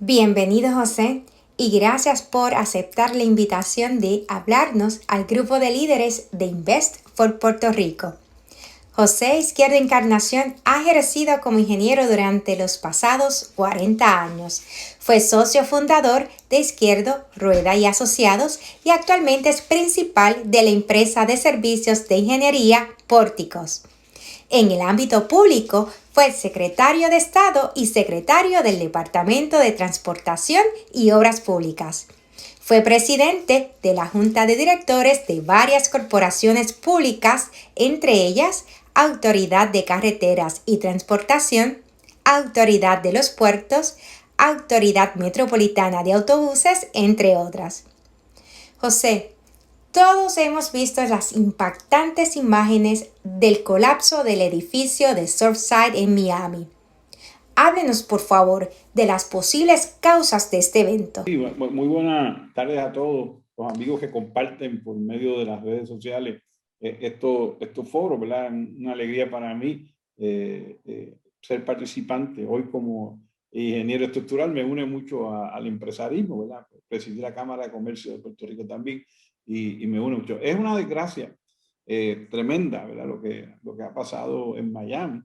Bienvenido, José, y gracias por aceptar la invitación de hablarnos al grupo de líderes de Invest for Puerto Rico. José Izquierdo Encarnación ha ejercido como ingeniero durante los pasados 40 años. Fue socio fundador de Izquierdo, Rueda y Asociados y actualmente es principal de la empresa de servicios de ingeniería Pórticos. En el ámbito público, fue secretario de Estado y secretario del Departamento de Transportación y Obras Públicas. Fue presidente de la Junta de Directores de varias corporaciones públicas, entre ellas Autoridad de Carreteras y Transportación, Autoridad de los Puertos, Autoridad Metropolitana de Autobuses, entre otras. José, todos hemos visto las impactantes imágenes del colapso del edificio de Surfside en Miami. Háblenos, por favor, de las posibles causas de este evento. Sí, muy buenas tardes a todos los amigos que comparten por medio de las redes sociales estos foros, ¿verdad? Una alegría para mí ser participante. Hoy como ingeniero estructural me une mucho al empresarismo, ¿verdad? Presidí la Cámara de Comercio de Puerto Rico también y me une mucho. Es una desgracia tremenda, ¿verdad? Lo que ha pasado en Miami,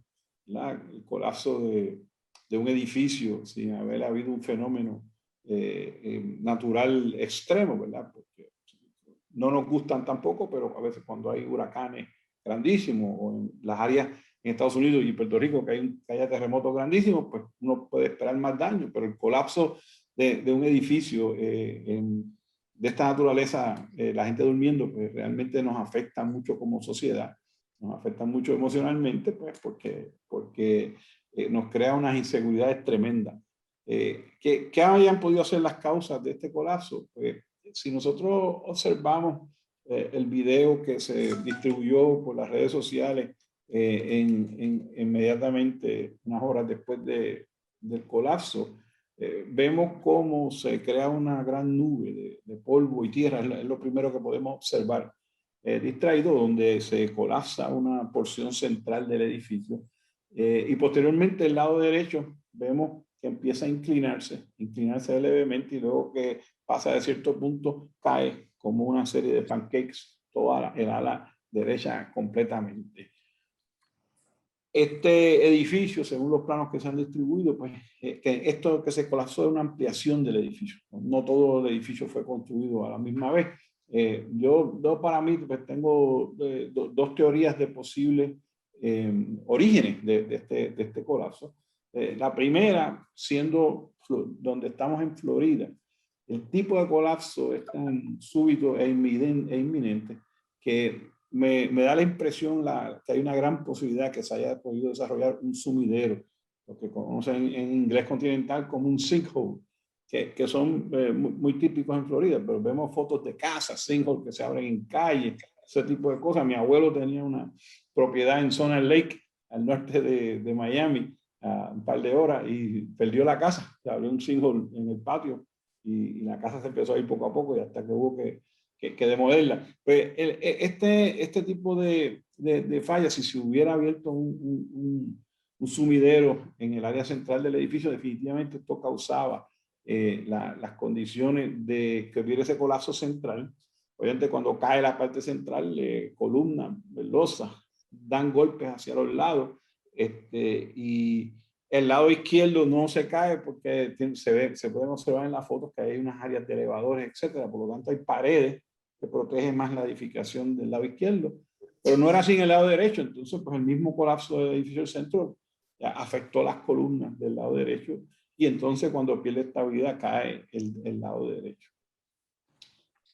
¿verdad? El colapso de un edificio sin haber habido un fenómeno natural extremo, ¿verdad? Porque no nos gustan tampoco, pero a veces cuando hay huracanes grandísimos o en las áreas en Estados Unidos y Puerto Rico que haya terremotos grandísimos, pues uno puede esperar más daño, pero el colapso de un edificio de esta naturaleza, la gente durmiendo, pues realmente nos afecta mucho como sociedad, nos afecta mucho emocionalmente, pues porque nos crea unas inseguridades tremendas. ¿Qué hayan podido hacer las causas de este colapso? Pues, si nosotros observamos el video que se distribuyó por las redes sociales inmediatamente unas horas después del colapso, vemos cómo se crea una gran nube de polvo y tierra, es lo primero que podemos observar, distraído, donde se colapsa una porción central del edificio. Y posteriormente, el lado derecho, vemos que empieza a inclinarse levemente y luego que pasa de cierto punto, cae como una serie de pancakes, toda el ala derecha completamente. Este edificio, según los planos que se han distribuido, pues que esto que se colapsó es una ampliación del edificio. No todo el edificio fue construido a la misma vez. Yo para mí pues, tengo dos teorías de posibles orígenes de este colapso. La primera, siendo donde estamos en Florida, el tipo de colapso es tan súbito e inminente que me da la impresión que hay una gran posibilidad que se haya podido desarrollar un sumidero, lo que conocen en inglés continental como un sinkhole, que son muy típicos en Florida, pero vemos fotos de casas, sinkholes que se abren en calles, ese tipo de cosas. Mi abuelo tenía una propiedad en Zona Lake, al norte de Miami, a un par de horas, y perdió la casa, se abrió un sinkhole en el patio, y la casa se empezó a ir poco a poco, y hasta que hubo que demolerla. Pues este tipo de fallas, si se hubiera abierto un sumidero en el área central del edificio, definitivamente esto causaba las condiciones de que hubiera ese colapso central. Obviamente cuando cae la parte central, columnas, losas, dan golpes hacia los lados, y el lado izquierdo no se cae porque se pueden observar en las fotos que hay unas áreas de elevadores, etcétera. Por lo tanto, hay paredes que protegen más la edificación del lado izquierdo. Pero no era así en el lado derecho. Entonces, pues el mismo colapso del edificio del centro ya afectó las columnas del lado derecho. Y entonces, cuando pierde estabilidad, cae el lado derecho.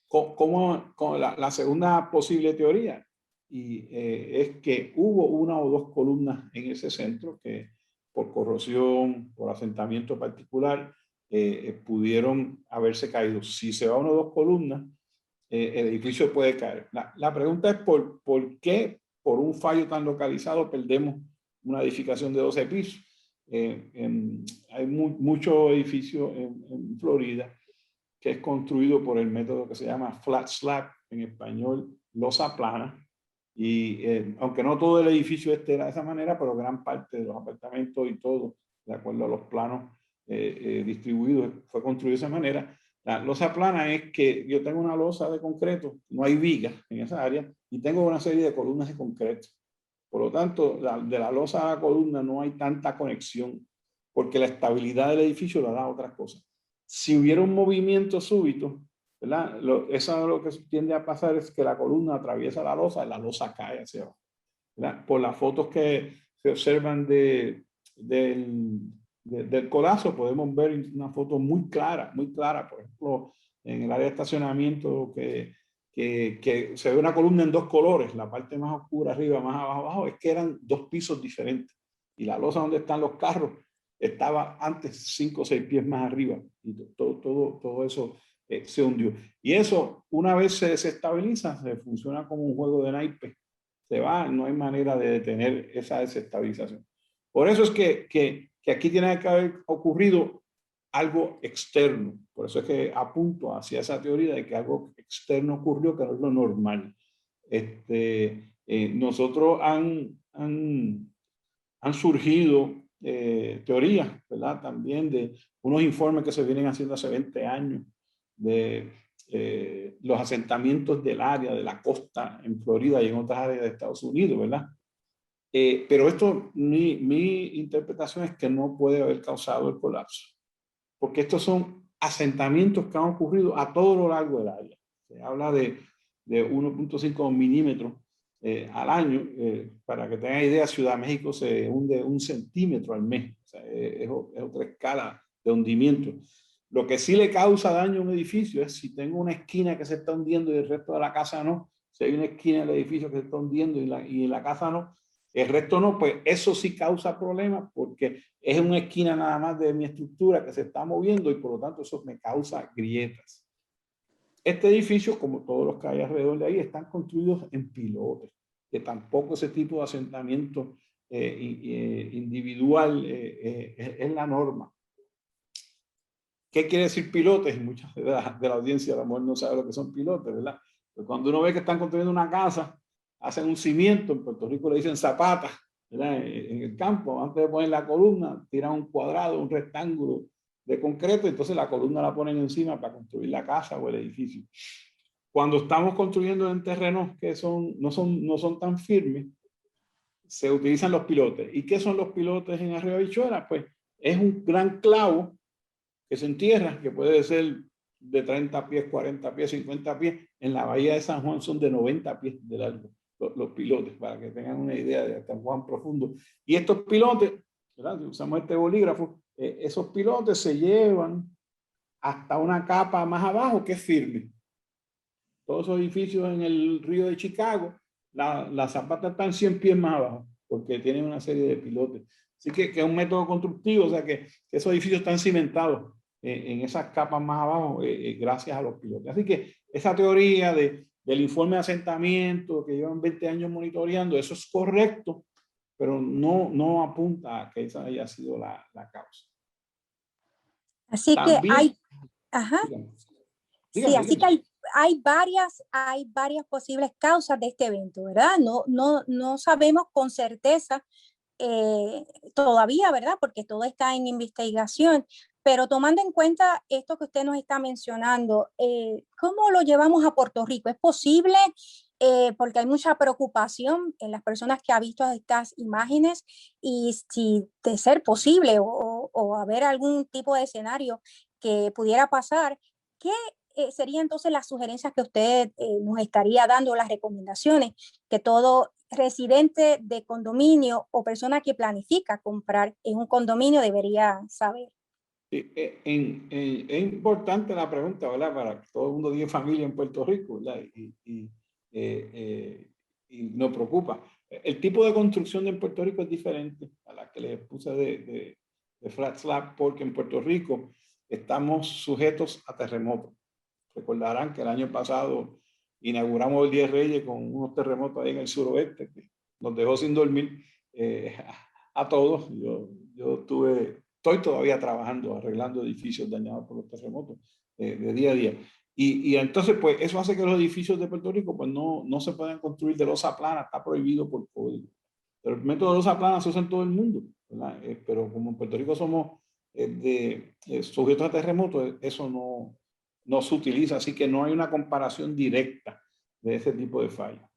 Como la segunda posible teoría es que hubo una o dos columnas en ese centro que por corrosión, por asentamiento particular, pudieron haberse caído. Si se va una o dos columnas, el edificio puede caer. La pregunta es por qué, por un fallo tan localizado, perdemos una edificación de 12 pisos. Hay muchos edificios en Florida que es construido por el método que se llama flat slab, en español, losa plana. Y aunque no todo el edificio era de esa manera, pero gran parte de los apartamentos y todo, de acuerdo a los planos distribuido, fue construido de esa manera. La losa plana es que yo tengo una losa de concreto, no hay vigas en esa área, y tengo una serie de columnas de concreto. Por lo tanto, de la losa a la columna no hay tanta conexión, porque la estabilidad del edificio la da otras cosas. Si hubiera un movimiento súbito, ¿verdad? Eso lo que tiende a pasar es que la columna atraviesa la losa cae hacia abajo, ¿verdad? Por las fotos que se observan del colazo, podemos ver una foto muy clara, por ejemplo, en el área de estacionamiento que se ve una columna en dos colores, la parte más oscura arriba, más abajo, es que eran dos pisos diferentes. Y la losa donde están los carros estaba antes 5 o 6 pies más arriba. Y todo eso se hundió. Y eso, una vez se desestabiliza, se funciona como un juego de naipes. Se va, no hay manera de detener esa desestabilización. Por eso es que aquí tiene que haber ocurrido algo externo. Por eso es que apunto hacia esa teoría de que algo externo ocurrió, que no es lo normal. Nosotros han surgido teorías, ¿verdad? También de unos informes que se vienen haciendo hace 20 años de los asentamientos del área, de la costa en Florida y en otras áreas de Estados Unidos, ¿verdad? Pero esto, mi interpretación es que no puede haber causado el colapso, porque estos son asentamientos que han ocurrido a todo lo largo del área. Se habla de 1.5 milímetros al año. Para que tengan idea, Ciudad de México se hunde 1 centímetro al mes. O sea, es otra escala de hundimiento. Lo que sí le causa daño a un edificio es si tengo una esquina que se está hundiendo y el resto de la casa no. Si hay una esquina del edificio que se está hundiendo y la casa no, el resto no, pues eso sí causa problemas porque es una esquina nada más de mi estructura que se está moviendo y por lo tanto eso me causa grietas. Este edificio, como todos los que hay alrededor de ahí, están construidos en pilotes, que tampoco ese tipo de asentamiento individual es la norma. ¿Qué quiere decir pilotes? Muchas de la audiencia a lo mejor no sabe lo que son pilotes, ¿verdad? Pero cuando uno ve que están construyendo una casa, hacen un cimiento, en Puerto Rico le dicen zapata, ¿verdad? En el campo, antes de poner la columna, tiran un cuadrado, un rectángulo de concreto, entonces la columna la ponen encima para construir la casa o el edificio. Cuando estamos construyendo en terrenos que no son tan firmes, se utilizan los pilotes. ¿Y qué son los pilotes en Arroyo Habichuela? Pues es un gran clavo que se entierra, que puede ser de 30 pies, 40 pies, 50 pies. En la bahía de San Juan son de 90 pies de largo los pilotes, para que tengan una idea de San Juan profundo. Y estos pilotes, ¿verdad? Si usamos este bolígrafo, esos pilotes se llevan hasta una capa más abajo que es firme. Todos esos edificios en el río de Chicago, las zapatas están 100 pies más abajo, porque tienen una serie de pilotes. Así que es un método constructivo, o sea que esos edificios están cimentados en esas capas más abajo gracias a los pilotes. Así que esa teoría del informe de asentamiento que llevan 20 años monitoreando, eso es correcto, pero no apunta a que esa haya sido la causa. Así también, que hay, dígame, así que hay varias posibles causas de este evento, ¿verdad? No sabemos con certeza todavía, ¿verdad? Porque todo está en investigación, pero tomando en cuenta esto que usted nos está mencionando, ¿cómo lo llevamos a Puerto Rico? ¿Es posible? Porque hay mucha preocupación en las personas que han visto estas imágenes y si de ser posible o haber algún tipo de escenario que pudiera pasar, ¿qué serían entonces las sugerencias que usted nos estaría dando, las recomendaciones que todo residente de condominio o persona que planifica comprar en un condominio debería saber? Es importante la pregunta, ¿verdad? Para que todo el mundo tiene familia en Puerto Rico, ¿verdad? Y nos preocupa. El tipo de construcción en Puerto Rico es diferente a la que les puse de flat slab, porque en Puerto Rico estamos sujetos a terremotos. Recordarán que el año pasado inauguramos el 10 Reyes con unos terremotos ahí en el suroeste que nos dejó sin dormir a todos. Yo estoy todavía trabajando, arreglando edificios dañados por los terremotos de día a día. Y entonces, pues, eso hace que los edificios de Puerto Rico, pues, no se puedan construir de losa plana, está prohibido por código. Pero el método de losa plana se usa en todo el mundo, ¿verdad? Pero como en Puerto Rico somos sujetos a terremotos, eso no se utiliza, así que no hay una comparación directa de ese tipo de fallas.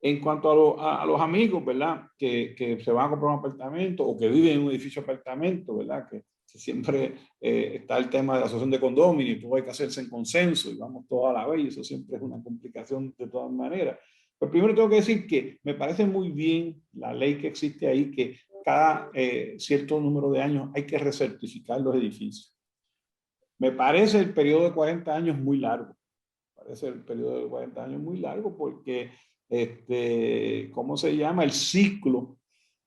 En cuanto a los amigos, ¿verdad? Que se van a comprar un apartamento o que viven en un edificio de apartamento, ¿verdad? Que siempre está el tema de la asociación de condominios, todo hay que hacerse en consenso y vamos todos a la vez, y eso siempre es una complicación de todas maneras. Pero primero tengo que decir que me parece muy bien la ley que existe ahí, que cada cierto número de años hay que recertificar los edificios. Me parece el periodo de 40 años muy largo. Parece el periodo de 40 años muy largo porque, ¿cómo se llama? El ciclo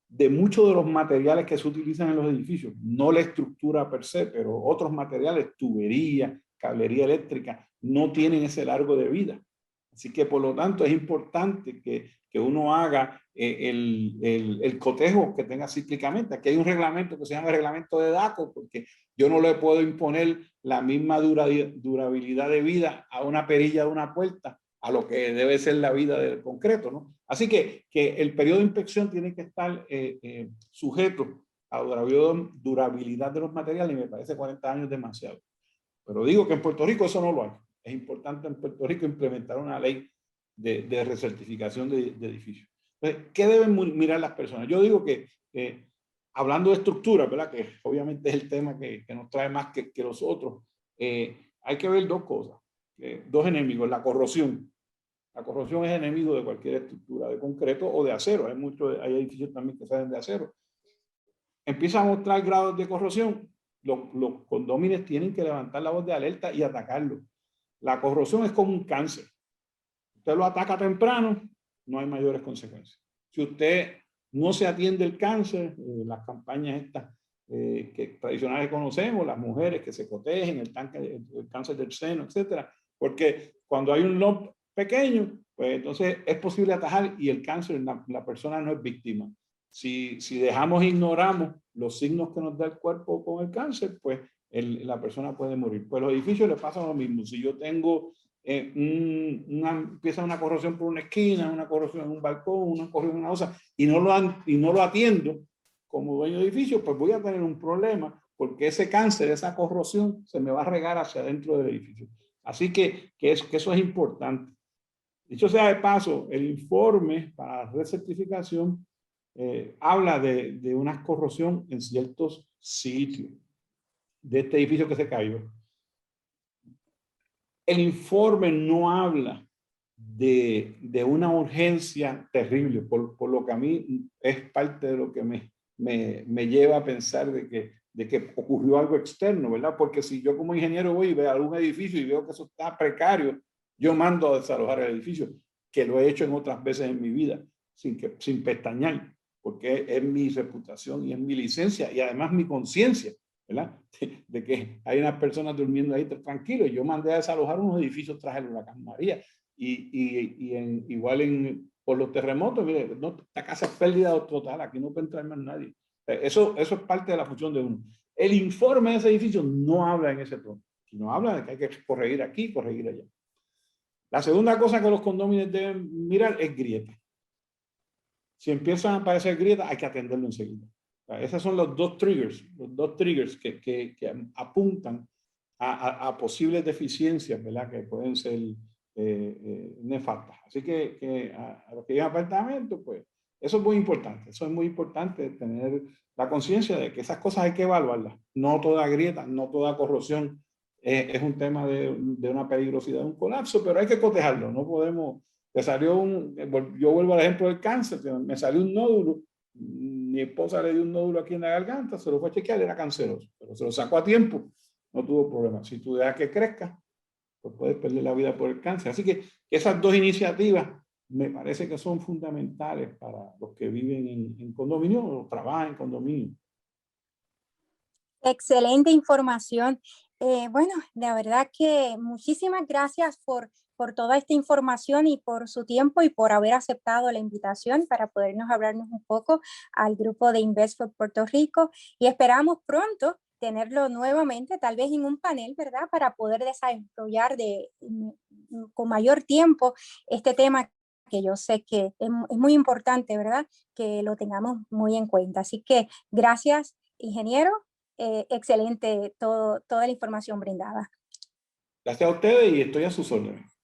de muchos de los materiales que se utilizan en los edificios, no la estructura per se, pero otros materiales, tubería, cablería eléctrica, no tienen ese largo de vida. Así que, por lo tanto, es importante que uno haga el cotejo que tenga cíclicamente. Aquí hay un reglamento que se llama el reglamento de DACO, porque yo no le puedo imponer la misma durabilidad de vida a una perilla de una puerta a lo que debe ser la vida del concreto, ¿no? Así que el periodo de inspección tiene que estar sujeto a durabilidad de los materiales, y me parece 40 años demasiado. Pero digo que en Puerto Rico eso no lo hay. Es importante en Puerto Rico implementar una ley de recertificación de edificios. Entonces, ¿qué deben mirar las personas? Yo digo que hablando de estructura, ¿verdad? Que obviamente es el tema que nos trae más que los otros, hay que ver dos cosas, dos enemigos. La corrosión. La corrosión es enemigo de cualquier estructura de concreto o de acero. Hay edificios también que salen de acero. Empieza a mostrar grados de corrosión. Los condóminos tienen que levantar la voz de alerta y atacarlo. La corrosión es como un cáncer. Usted lo ataca temprano, no hay mayores consecuencias. Si usted no se atiende el cáncer, las campañas estas que tradicionales conocemos, las mujeres que se protegen, el cáncer del seno, etcétera, porque cuando hay un lump pequeño, pues entonces es posible atajar y el cáncer, la persona no es víctima. Si dejamos, ignoramos los signos que nos da el cuerpo con el cáncer, pues la persona puede morir. Pues los edificios le pasa lo mismo. Si yo tengo empieza una corrosión por una esquina, una corrosión en un balcón, una corrosión en una cosa, y no lo atiendo como dueño de edificio, pues voy a tener un problema, porque ese cáncer, esa corrosión, se me va a regar hacia adentro del edificio. Así que eso es importante. Dicho sea de paso, el informe para la recertificación habla de una corrosión en ciertos sitios de este edificio que se cayó. El informe no habla de una urgencia terrible, por lo que a mí es parte de lo que me lleva a pensar de que ocurrió algo externo, ¿verdad? Porque si yo como ingeniero voy y veo algún edificio y veo que eso está precario, yo mando a desalojar el edificio, que lo he hecho en otras veces en mi vida, sin pestañear, porque es mi reputación y es mi licencia y además mi conciencia, ¿verdad? De que hay unas personas durmiendo ahí tranquilos. Yo mandé a desalojar unos edificios tras el huracán María igual por los terremotos. Mire, no, esta casa es pérdida total, aquí no puede entrar más nadie. Eso es parte de la función de uno. El informe de ese edificio no habla en ese tono, sino habla de que hay que corregir aquí, corregir allá. La segunda cosa que los condóminos deben mirar es grietas. Si empiezan a aparecer grietas, hay que atenderlo enseguida. Esos son los dos triggers que apuntan a posibles deficiencias, ¿verdad? Que pueden ser nefastas. Así que a los que viven en apartamentos, pues eso es muy importante. Eso es muy importante, tener la conciencia de que esas cosas hay que evaluarlas. No toda grieta, no toda corrosión es un tema de una peligrosidad, de un colapso, pero hay que cotejarlo. No podemos... yo vuelvo al ejemplo del cáncer, me salió un nódulo. Mi esposa le dio un nódulo aquí en la garganta, se lo fue a chequear, era canceroso, pero se lo sacó a tiempo, no tuvo problema. Si tú dejas que crezca, pues puedes perder la vida por el cáncer. Así que esas dos iniciativas me parece que son fundamentales para los que viven en condominio o trabajan en condominio. Excelente información. Bueno, la verdad que muchísimas gracias por toda esta información y por su tiempo y por haber aceptado la invitación para podernos hablarnos un poco al grupo de Invest for Puerto Rico, y esperamos pronto tenerlo nuevamente, tal vez en un panel, ¿verdad? Para poder desarrollar con mayor tiempo este tema que yo sé que es muy importante, ¿verdad? Que lo tengamos muy en cuenta. Así que gracias, ingeniero. excelente toda la información brindada. Gracias a ustedes y estoy a sus órdenes.